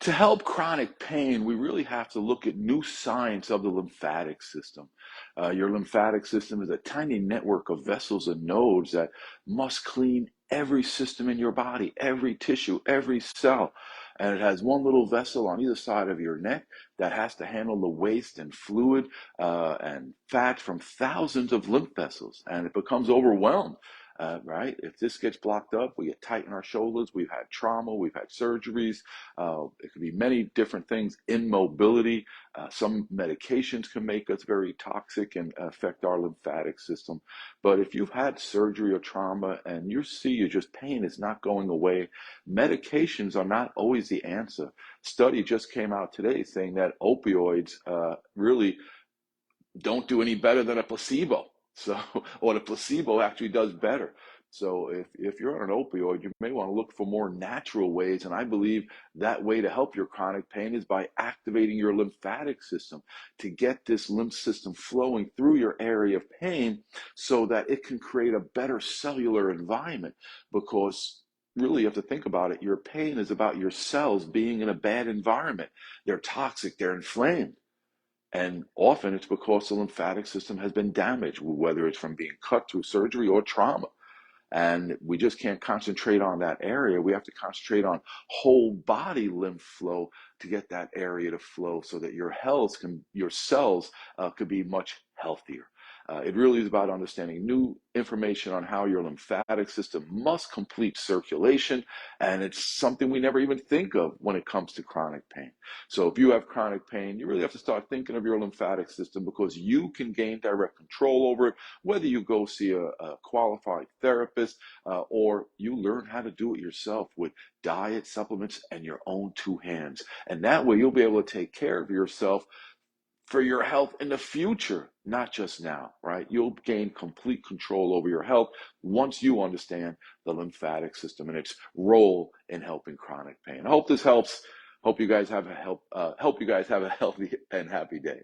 To help chronic pain, we really have to look at new science of the lymphatic system. Your lymphatic system is a tiny network of vessels and nodes that must clean every system in your body, every tissue, every cell. And it has one little vessel on either side of your neck that has to handle the waste and fluid and fat from thousands of lymph vessels. And it becomes overwhelmed. Right? If this gets blocked up, we get tight in our shoulders. We've had trauma, we've had surgeries, it could be many different things, immobility. Some medications can make us very toxic and affect our lymphatic system. But if you've had surgery or trauma and you see your just pain is not going away, medications are not always the answer. Study just came out today saying that opioids really don't do any better than a placebo. So, or the placebo actually does better. So if you're on an opioid, you may want to look for more natural ways. And I believe that way to help your chronic pain is by activating your lymphatic system to get this lymph system flowing through your area of pain so that it can create a better cellular environment. Because really, you have to think about it. Your pain is about your cells being in a bad environment. They're toxic, they're inflamed. And often it's because the lymphatic system has been damaged, whether it's from being cut through surgery or trauma. And we just can't concentrate on that area. We have to concentrate on whole body lymph flow to get that area to flow so that your cells could be much healthier. It really is about understanding new information on how your lymphatic system must complete circulation. And it's something we never even think of when it comes to chronic pain. So if you have chronic pain, you really have to start thinking of your lymphatic system because you can gain direct control over it, whether you go see a qualified therapist or you learn how to do it yourself with diet, supplements, and your own two hands. And that way you'll be able to take care of yourself for your health in the future, not just now, right? You'll gain complete control over your health once you understand the lymphatic system and its role in helping chronic pain. I hope this helps. Hope you guys have a healthy and happy day.